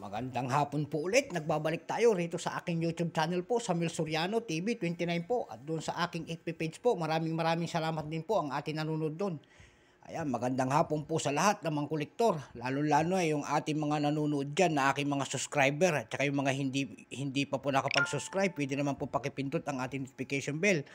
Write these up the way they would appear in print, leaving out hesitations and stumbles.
Magandang hapon po ulit. Nagbabalik tayo rito sa aking YouTube channel po, Samuel Soriano TV 29 po. At doon sa aking FB page po, maraming salamat din po ang ating nanonood doon. Ayan, magandang hapon po sa lahat ng mga kolektor. Lalo-lalo yung ating mga nanonood dyan na aking mga subscriber. At saka yung mga hindi pa po nakapag-subscribe, pwede naman po pakipindot ang ating notification bell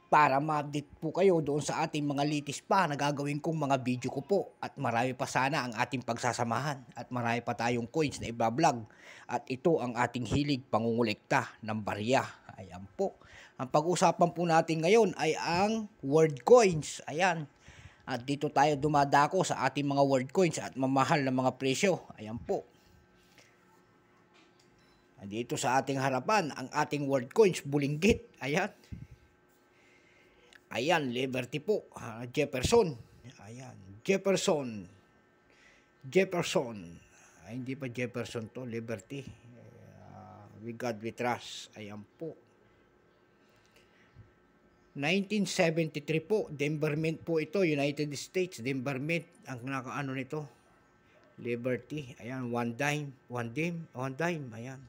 para ma-update po kayo doon sa ating mga litis pa na gagawin kong mga video ko po. At marami pa sana ang ating pagsasamahan at marami pa tayong coins na ibablog. At ito ang ating hilig pangungulekta ng barya. Ayan po. Ang pag-usapan po natin ngayon ay ang word coins. Ayan. At dito tayo dumadako sa ating mga word coins at mamahal na mga presyo. Ayan po. Dito sa ating harapan ang ating word coins bulinggit. Ayan. Ayan, Liberty po, Jefferson. Ayan, Jefferson. Ay, hindi pa Jefferson to, Liberty. We God we trust. Ayan po. 1973 po, Denver Mint po ito, United States. Denver Mint, ang nakaano nito. Liberty. Ayan, one dime. Ayan.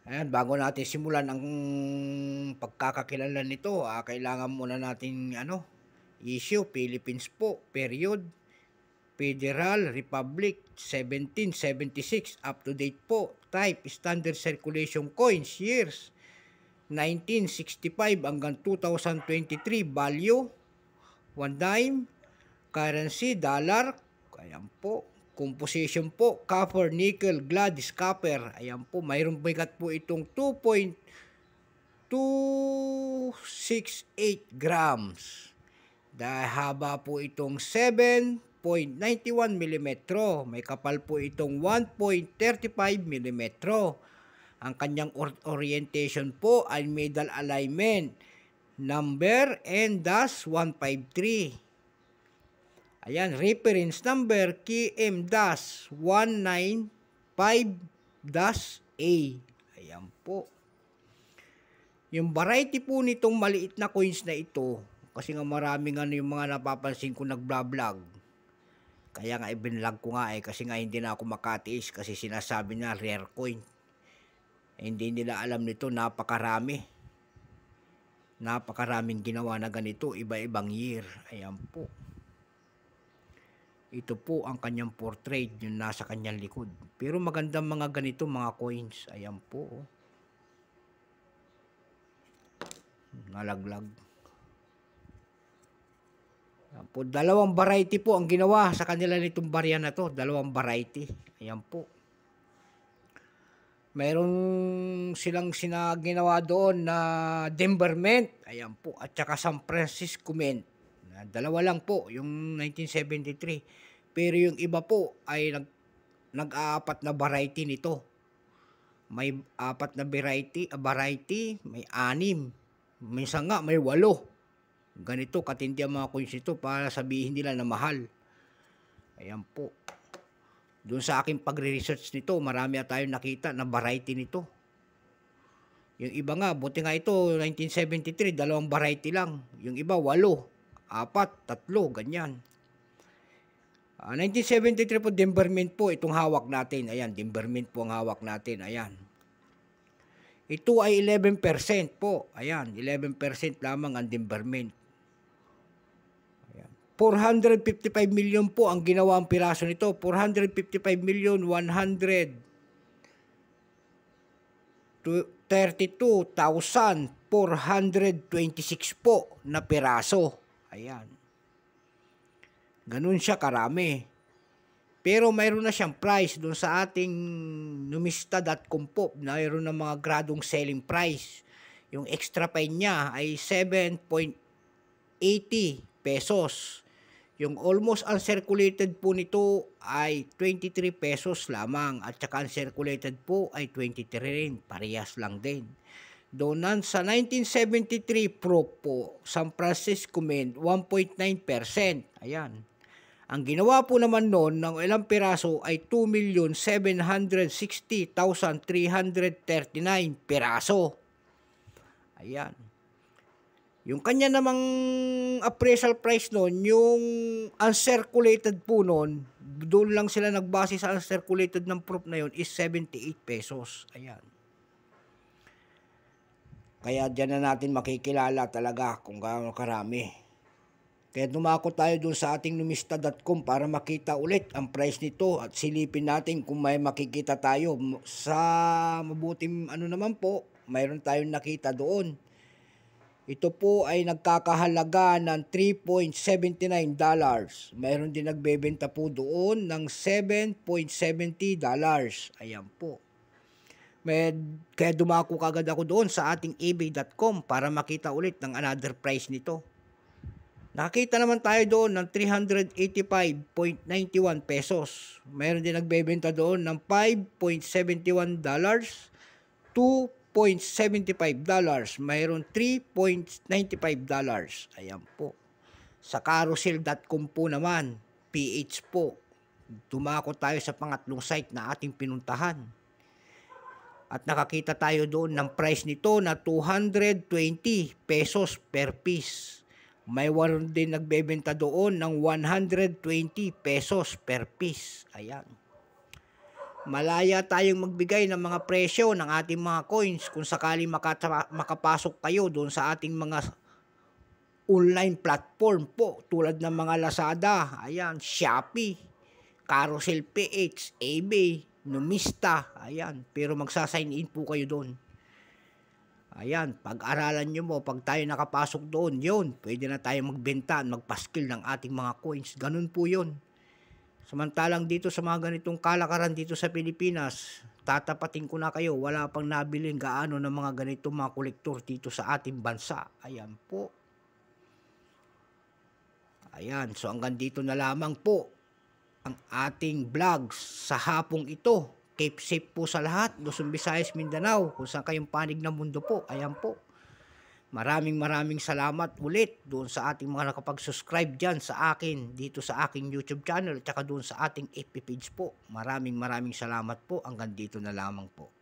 Ayan, bago natin simulan ang pagkakakilala nito, kailangan muna natin issue, Philippines po, period, Federal Republic, 1776, up to date po, type, standard circulation coins, years, 1965 hanggang 2023, value, 1 dime, currency, dollar, ayan po, composition po, copper, nickel, Gladys, copper. Ayan po, mayroong bigat po itong 2.268 grams. Dahil haba po itong 7.91 mm. May kapal po itong 1.35 mm. Ang kanyang orientation po ay middle alignment. Number N-153. Ayan, reference number KM-195-A. Ayan po. Yung variety po nitong maliit na coins na ito, kasi nga maraming yung mga napapansin ko nag-vlog. Kaya nga ibinlog ko nga kasi nga hindi na ako makatiis kasi sinasabi na rare coin. Hindi nila alam nito, napakarami. Napakaraming ginawa na ganito, iba-ibang year. Ayan po. Ito po ang kanyang portrait, yung nasa kanyang likod. Pero magandang mga ganito, mga coins. Ayan po. Nalaglag. Ayan po. Dalawang variety po ang ginawa sa kanila nitong barya na to. Dalawang variety. Ayan po. Mayroon silang ginawa doon na Denver Mint. Ayan po. At saka San Francisco Mint. Dalawa lang po, yung 1973. Pero yung iba po ay nag-aapat na variety nito. May apat na variety, may 6. Minsan nga may 8. Ganito katindi ang mga coins ito para sabihin nila na mahal. Ayan po. Doon sa aking pagre-research nito, marami na tayong nakita na variety nito. Yung iba nga, buti nga ito, 1973, dalawang variety lang. Yung iba, 8. 4, 3, ganyan. 1973 po, Denver Mint po, itong hawak natin. Ayan, Denver Mint po ang hawak natin. Ayan. Ito ay 11% po. Ayan, 11% lamang ang Denver Mint. Ayan. 455 million po ang ginawa ang piraso nito. 455,132,426 po na piraso. Ayan. Ganun siya karami. Pero mayroon na siyang price doon sa ating numista.com po. Mayroon na mga gradong selling price. Yung extra fine niya ay 7.80 pesos. Yung almost uncirculated po nito ay 23 pesos lamang. At saka uncirculated po ay 23 rin. Parehas lang din. Doon sa 1973 Pro po, San Francisco Mint, 1.9%. Ayan. Ang ginawa po naman noon ng ilang piraso ay 2,760,339 piraso. Ayan. Yung kanya namang appraisal price noon, yung uncirculated po noon, Doon lang sila nagbase sa uncirculated ng proof na yun is 78 pesos. Ayan. Kaya dyan na natin makikilala talaga kung gaano karami. Kaya dumako tayo doon sa ating numista.com para makita ulit ang price nito at silipin natin kung may makikita tayo. Sa mabuting naman po, mayroon tayong nakita doon. Ito po ay nagkakahalaga ng $3.79. Mayroon din nagbebenta po doon ng $7.70. Ayan po. Kaya dumako kagad ako doon sa ating ebay.com para makita ulit ng another price nito. Nakita naman tayo doon ng 385.91 pesos. Mayroon din nagbebenta doon ng $5.71, $2.75, mayroon $3.95. Ayan po. Sa carousel.com po naman, PH po, dumako tayo sa pangatlong site na ating pinuntahan. At nakakita tayo doon ng price nito na 220 pesos per piece. May waron din nagbebenta doon ng 120 pesos per piece. Ayan. Malaya tayong magbigay ng mga presyo ng ating mga coins kung sakali makapasok kayo doon sa ating mga online platform po tulad ng mga Lazada, ayan, Shopee, Carousel PH, eBay, Numista, ayan, pero magsasign in po kayo doon. Ayan, pag-aralan nyo mo, pag tayo nakapasok doon, yun, pwede na tayo magbenta at magpaskil ng ating mga coins. Ganun po yun. Samantalang dito sa mga ganitong kalakaran dito sa Pilipinas, tatapatin ko na kayo, wala pang nabiling gaano ng mga ganitong mga kolektor dito sa ating bansa. Ayan po. Ayan, so hanggang dito na lamang po ang ating vlogs sa hapong ito. Keep safe po sa lahat, Luzon, Visayas, Mindanao, kung saan kayong panig ng mundo po. Ayan po. Maraming salamat ulit doon sa ating mga nakapag-subscribe dyan sa akin, dito sa aking YouTube channel, at saka doon sa ating FB page po. Maraming salamat po. Hanggang dito na lamang po.